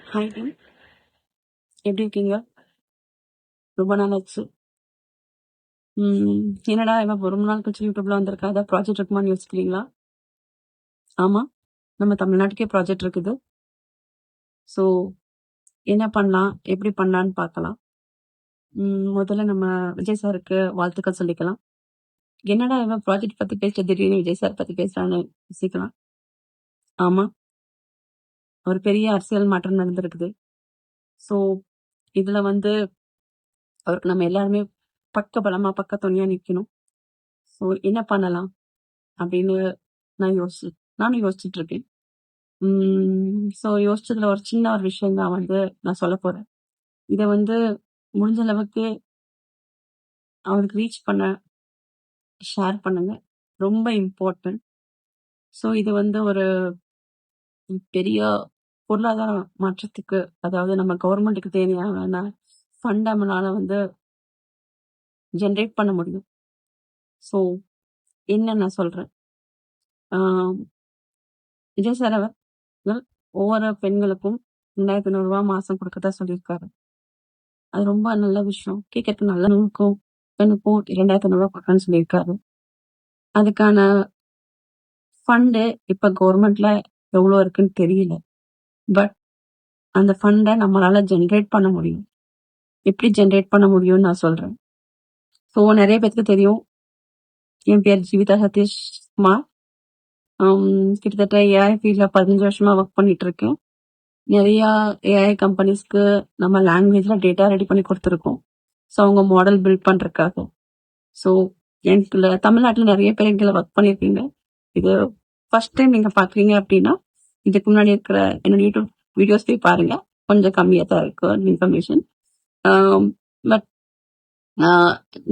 Hi team, எப்படி இருக்கீங்க? ரொம்ப நாள் ஆச்சு. என்னடா இவன் ரொம்ப நாள் கழிச்சு யூடியூப்ல வந்திருக்கா, ஏதாவது ப்ராஜெக்ட் இருக்குமான்னு யோசிக்கிறீங்களா? ஆமா, நம்ம தமிழ்நாட்டுக்கே ப்ராஜெக்ட் இருக்குது. ஸோ என்ன பண்ணலாம், எப்படி பண்ணலான்னு பார்க்கலாம். முதல்ல நம்ம விஜய் சாருக்கு வாழ்த்துக்கள் சொல்லிக்கலாம். என்னடா இவன் ப்ராஜெக்ட் பத்தி பேசிட்டு திடீர்னு விஜய் சார் பத்தி பேசுறான்னு யோசிக்கலாம். ஆமா, ஒரு பெரிய அரசியல் மாற்றம் நடந்திருக்குது. ஸோ இதுல அவருக்கு நம்ம எல்லாருமே பக்க பலமா பக்க துணையா நிக்கணும். ஸோ என்ன பண்ணலாம் அப்படின்னு நானும் யோசிச்சுட்டு இருக்கேன். ஸோ யோசிச்சதுல ஒரு சின்ன ஒரு விஷயம் தான் நான் சொல்ல போறேன். இதை முடிஞ்ச அளவுக்கு அவருக்கு ரீச் பண்ண ஷேர் பண்ணுங்க. ரொம்ப இம்பார்ட்டன்ட். ஸோ இது ஒரு பெரிய பொருளாதார மாற்றத்துக்கு, அதாவது நம்ம கவர்மெண்ட்டுக்கு தேவையான ஃபண்ட் நம்மளால ஜென்ரேட் பண்ண முடியும். ஸோ என்ன நான் சொல்றேன், விஜய் சார் அவர்கள் ஒவ்வொரு பெண்களுக்கும் 2500 ரூபாய் மாசம் கொடுக்கறதா சொல்லியிருக்காரு. அது ரொம்ப நல்ல விஷயம், கேட்கறதுக்கு நல்ல இருக்கும். பெண்ணுக்கும் 2500 ரூபாய் கொடுக்கணும்னு சொல்லியிருக்காரு. அதுக்கான ஃபண்டு இப்ப கவர்மெண்ட்ல எவ்வளவு இருக்குன்னு தெரியல. பட் அந்த ஃபண்டை நம்மளால ஜென்ரேட் பண்ண முடியும். எப்படி ஜென்ரேட் பண்ண முடியும்னு நான் சொல்றேன். ஸோ நிறைய பேருக்கு தெரியும், என் பேர் ஜீவிதா சதீஷ்குமார். கிட்டத்தட்ட ஏஐ ஃபீல்ட்ல 15 வருஷமா ஒர்க் பண்ணிட்டு இருக்கேன். நிறைய ஏஐ கம்பெனிஸ்க்கு நம்ம லாங்குவேஜ்ல டேட்டா ரெடி பண்ணி கொடுத்துருக்கோம். ஸோ அவங்க மாடல் பில்ட் பண்றதுக்காக. ஸோ எனக்கு தமிழ்நாட்டில் நிறைய பேர் எங்களை ஒர்க் பண்ணியிருக்கீங்க. இது ஃபர்ஸ்ட் டைம் நீங்க பாக்குறீங்க அப்படின்னா இதுக்கு முன்னாடி இருக்கிற என்னோட யூடியூப் வீடியோஸ் போய் பாருங்க. கொஞ்சம் கம்மியாக தான் இருக்கு இன்ஃபர்மேஷன். பட்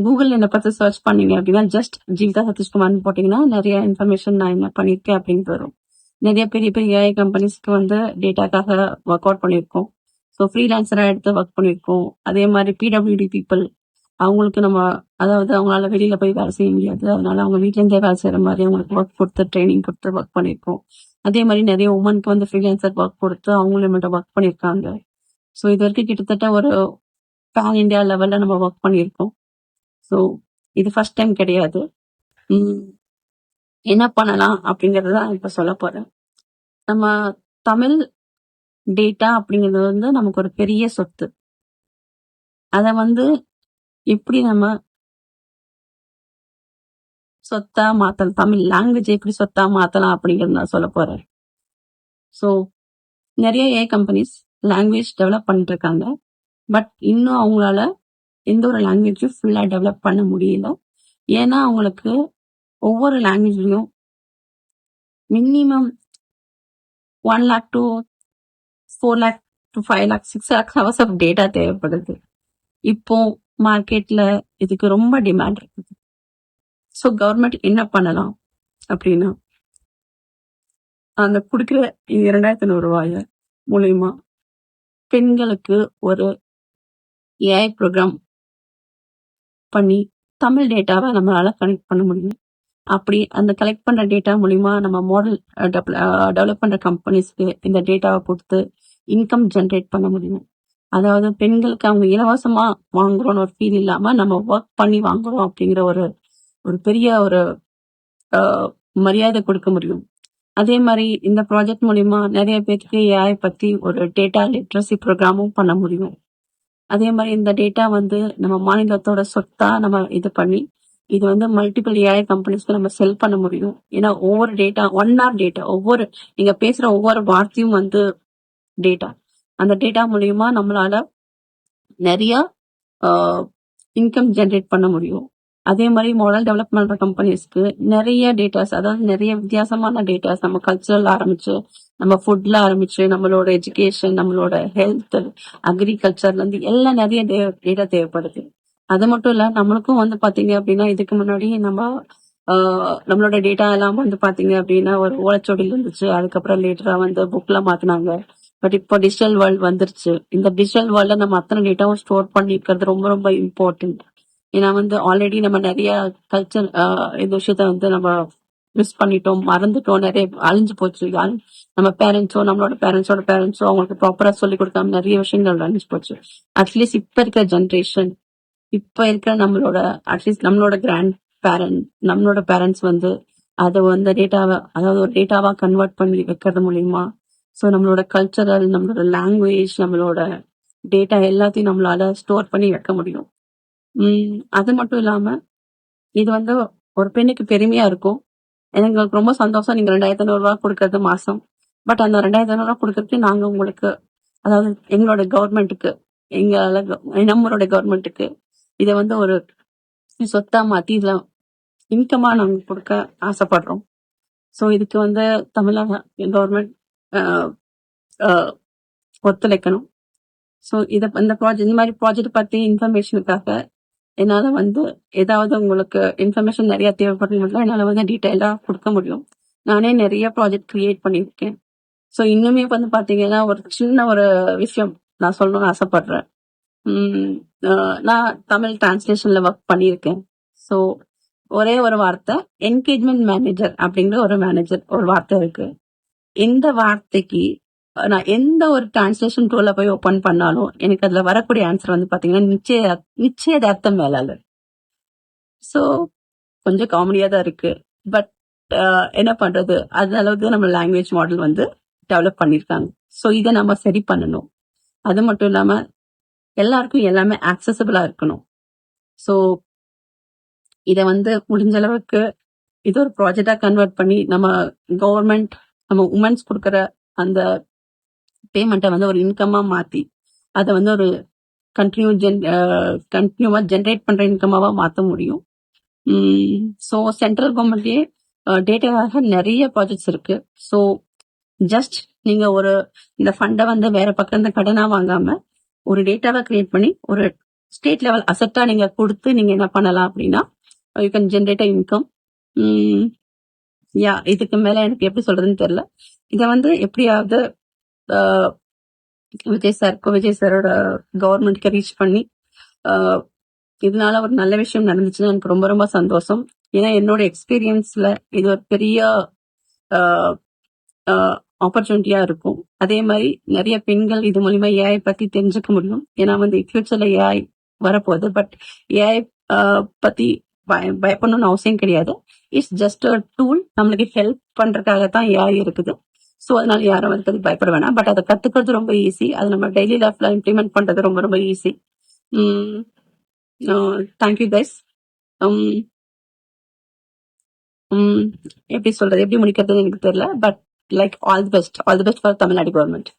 கூகுள் என்னை பத்தி சர்ச் பண்ணீங்க அப்படின்னா ஜஸ்ட் ஜீவிதா சதீஷ்குமார்னு போட்டீங்கன்னா நிறைய இன்ஃபர்மேஷன் நான் என்ன பண்ணியிருக்கேன் அப்படின்னு வரும். நிறைய பெரிய பெரிய ஏஐ கம்பெனிஸ்க்கு டேட்டாக்காக ஒர்க் அவுட் பண்ணியிருக்கோம். ஸோ ஃப்ரீலான்சராக எடுத்து ஒர்க் பண்ணியிருக்கோம். அதே மாதிரி பிடபிள்யூடி பீப்புள், அவங்களுக்கு நம்ம அதாவது அவங்களால வெளியில போய் வேலை செய்ய முடியாது, அதனால அவங்க வீட்ல இருந்தே வேலை செய்யற மாதிரி அவங்களுக்கு ஒர்க் கொடுத்து ட்ரைனிங் கொடுத்து ஒர்க் பண்ணியிருக்கோம். அதே மாதிரி நிறைய உமனுக்கு ஃப்ரீலான்சர் ஒர்க் கொடுத்து அவங்களும் நம்மள்ட்ட ஒர்க் பண்ணியிருக்காங்க. ஸோ இது வரைக்கும் கிட்டத்தட்ட ஒரு பேன் இந்தியா லெவல்ல நம்ம ஒர்க் பண்ணியிருக்கோம். ஸோ இது ஃபர்ஸ்ட் டைம் கிடையாது. என்ன பண்ணலாம் அப்படிங்கறத இப்ப சொல்ல போறேன். நம்ம தமிழ் டேட்டா அப்படிங்கிறது நமக்கு ஒரு பெரிய சொத்து. அத எப்படி நம்ம சொத்தா மாத்தலாம், தமிழ் லாங்குவேஜ் எப்படி சொத்தா மாத்தலாம் அப்படிங்கறது நான் சொல்ல போறேன். ஸோ நிறைய ஏஐ கம்பெனிஸ் லாங்குவேஜ் டெவலப் பண்ணிட்டு இருக்காங்க. பட் இன்னும் அவங்களால எந்த ஒரு லாங்குவேஜும் ஃபுல்லா டெவலப் பண்ண முடியல. ஏன்னா அவங்களுக்கு ஒவ்வொரு லாங்குவேஜ்லயும் minimum 1 lakh to 4 lakh to 5 lakh 6 lakh hours of data தேவைப்படுது. இப்போ மார்க்கெட்ல இதுக்கு ரொம்ப டிமாண்ட் இருக்குது. ஸோ கவர்மெண்ட் என்ன பண்ணலாம் அப்படின்னா, அந்த கொடுக்குற 2500 ரூபாய மூலயமா பெண்களுக்கு ஒரு ஏஐ ப்ரோக்ராம் பண்ணி தமிழ் டேட்டாவை நம்மளால கனெக்ட் பண்ண முடியும். அப்படி அந்த கலெக்ட் பண்ற டேட்டா மூலியமா நம்ம மாடல் டெவலப் பண்ற கம்பெனிஸ்க்கு இந்த டேட்டாவை கொடுத்து இன்கம் ஜென்ரேட் பண்ண முடியும். அதாவது பெண்களுக்கு அவங்க இலவசமா வாங்குறோம்னு ஒரு ஃபீல் இல்லாம நம்ம ஒர்க் பண்ணி வாங்குறோம் அப்படிங்கிற ஒரு பெரிய ஒரு மரியாதை கொடுக்க முடியும். அதே மாதிரி இந்த ப்ராஜெக்ட் மூலியமா நிறைய பேருக்கு ஏஐ பத்தி ஒரு டேட்டா லிட்ரஸி ப்ரோக்ராமும் பண்ண முடியும். அதே மாதிரி இந்த டேட்டா நம்ம மாநிலத்தோட சொத்தா நம்ம இது பண்ணி இது மல்டிபிள் ஏஐ கம்பெனிஸ்க்கு நம்ம செல் பண்ண முடியும். ஏன்னா ஒவ்வொரு டேட்டா 1 hour டேட்டா, ஒவ்வொரு நீங்க பேசுற ஒவ்வொரு வார்த்தையும் டேட்டா. அந்த டேட்டா மூலியமா நம்மளால நிறைய இன்கம் ஜென்ரேட் பண்ண முடியும். அதே மாதிரி மாடல் டெவலப் பண்ற கம்பெனிஸ்க்கு நிறைய டேட்டாஸ், அதாவது நிறைய வித்தியாசமான டேட்டாஸ், நம்ம கல்ச்சரல் ஆரம்பிச்சு, நம்ம ஃபுட்ல ஆரம்பிச்சு, நம்மளோட எஜுகேஷன், நம்மளோட ஹெல்த், அக்ரிகல்ச்சர்ல இருந்து எல்லாம் நிறைய டேட்டா தேவைப்படுது. அது மட்டும் இல்ல, நம்மளுக்கும் பாத்தீங்க அப்படின்னா இதுக்கு முன்னாடி நம்மளோட டேட்டா எல்லாம் பாத்தீங்க அப்படின்னா ஒரு ஓலைச்சுவடியில் இருந்துச்சு. அதுக்கப்புறம் லேட்டரா புக்ல மாத்தினாங்க. பட் இப்போ டிஜிட்டல் வேர்ல்ட் வந்துருச்சு. இந்த டிஜிட்டல் வேர்ல்ட்ல நம்ம அத்தனை டேட்டாவும் ஸ்டோர் பண்ணி இருக்கிறது ரொம்ப ரொம்ப இம்பார்ட்டன்ட். ஏன்னா ஆல்ரெடி நம்ம நிறைய கல்ச்சர் இந்த விஷயத்த நம்ம மிஸ் பண்ணிட்டோம், மறந்துட்டோம், நிறைய அழிஞ்சு போச்சு. நம்ம பேரண்ட்ஸோ நம்மளோட பேரண்ட்ஸோ அவங்களுக்கு ப்ராப்பரா சொல்லி கொடுக்காம நிறைய விஷயங்கள் அழிஞ்சு போச்சு. அட்லீஸ்ட் இப்ப இருக்கிற ஜென்ரேஷன், இப்ப இருக்கிற நம்மளோட அட்லீஸ்ட் நம்மளோட கிராண்ட் பேரண்ட், நம்மளோட பேரண்ட்ஸ் வந்து அதை வந்து டேட்டாவை, அதாவது ஒரு டேட்டாவா கன்வெர்ட் பண்ணி வைக்கிறது மூலியமா ஸோ நம்மளோட கல்ச்சரல், நம்மளோட லாங்குவேஜ், நம்மளோட டேட்டா எல்லாத்தையும் நம்மளால ஸ்டோர் பண்ணி வைக்க முடியும். அது மட்டும் இல்லாம இது வந்து ஒரு பெண்ணுக்கு பெருமையா இருக்கும். எனக்கு ரொம்ப சந்தோஷம் நீங்க 2500 கொடுக்கறது மாசம். பட் அந்த 2500 கொடுக்கறதுக்கு நாங்க உங்களுக்கு, அதாவது எங்களோட கவர்மெண்ட்டுக்கு, நம்மளோட கவர்மெண்ட்டுக்கு இதை வந்து ஒரு சொத்தா மாத்தி இதுல இன்கமா நாங்க கொடுக்க ஆசைப்படுறோம். ஸோ இதுக்கு வந்து தமிழக கவர்மெண்ட் ஒத்துழைக்கணும். ஸோ இந்த மாதிரி ப்ராஜெக்ட் பத்தி இன்ஃபர்மேஷனுக்காக என்னால வந்து ஏதாவது உங்களுக்கு இன்ஃபர்மேஷன் நிறைய தேவைப்படுறதுனால என்னால வந்து டீட்டெயிலா கொடுக்க முடியும். நானே நிறைய ப்ராஜெக்ட் கிரியேட் பண்ணியிருக்கேன். ஸோ இன்னுமே வந்து பாத்தீங்கன்னா ஒரு சின்ன ஒரு விஷயம் நான் சொல்லணும்னு ஆசைப்படுறேன். நான் தமிழ் டிரான்ஸ்லேஷன்ல ஒர்க் பண்ணியிருக்கேன். ஸோ ஒரே ஒரு வார்த்தை என்கேஜ்மெண்ட் மேனேஜர் அப்படிங்கிற ஒரு வார்த்தை இருக்கு. இந்த வார்த்தைக்கு நான் எந்த ஒரு டிரான்ஸ்லேஷன் டூல போய் ஓபன் பண்ணாலும் எனக்கு அதுல வரக்கூடிய ஆன்சர் வந்து பாத்தீங்கன்னா நிச்சயதார்த்தம் மேலாளர். ஸோ கொஞ்சம் காமெடியா தான் இருக்கு. பட் என்ன பண்றது, அது அளவுக்கு நம்ம லாங்குவேஜ் மாடல் வந்து டெவலப் பண்ணிருக்காங்க. ஸோ இதை நம்ம சரி பண்ணணும். அது மட்டும் இல்லாம எல்லாருக்கும் எல்லாமே ஆக்சசபிளா இருக்கணும். ஸோ இதை வந்து முடிஞ்ச அளவுக்கு இது ஒரு ப்ராஜெக்டா கன்வெர்ட் பண்ணி நம்ம கவர்மெண்ட் நம்ம உமன்ஸ் கொடுக்கற அந்த பேமெண்ட்டை வந்து ஒரு இன்கமா மாத்தி அதை வந்து ஒரு கண்டினியூவா ஜென்ரேட் பண்ற இன்கமாவா மாற்ற முடியும். ஸோ சென்ட்ரல் கவர்மெண்ட்லயே டேட்டாவாக நிறைய ப்ராஜெக்ட்ஸ் இருக்கு. ஸோ ஜஸ்ட் நீங்க இந்த ஃபண்டை வந்து வேற பக்கம் இந்த கடனா வாங்காம ஒரு டேட்டாவை கிரியேட் பண்ணி ஒரு ஸ்டேட் லெவல் அசெட்டா நீங்க கொடுத்து நீங்க என்ன பண்ணலாம் அப்படின்னா யூ கேன் ஜென்ரேட் இன்கம். இதுக்கு மேல எனக்கு எப்படி சொல்றதுன்னு தெரியல. இதை வந்து எப்படியாவது விஜய் சாரோட கவர்மெண்ட்க்கு ரீச் பண்ணி இதனால ஒரு நல்ல விஷயம் நடந்துச்சுன்னா எனக்கு ரொம்ப ரொம்ப சந்தோஷம். ஏன்னா என்னோட எக்ஸ்பீரியன்ஸ்ல இது ஒரு பெரிய ஆப்பர்ச்சுனிட்டியா இருக்கும். அதே மாதிரி நிறைய பெண்கள் இது மூலியமா ஏஐ பத்தி தெரிஞ்சுக்க முடியும். ஏன்னா வந்து ஃபியூச்சர்ல ஏஐ வரப்போகுது. பட் ஏஐ பத்தி பயப்படணும்னு அவசியம் கிடையாது. It's just a tool. நம்மளுக்கு ஹெல்ப் பண்றதுக்காக தான் ஏஐ இருக்குது. ஸோ அதனால யாரும் வந்து பயப்பட வேணாம். பட் அதை கத்துக்கிறது ரொம்ப ஈஸி. அது நம்ம டெய்லி லைஃப்ல இம்ப்ளிமெண்ட் பண்றது ரொம்ப ரொம்ப ஈஸி. Thank you guys. எப்படி சொல்றது, எப்படி முடிக்கிறதுன்னு எனக்கு தெரியல. But like all the best for Tamil Nadu government.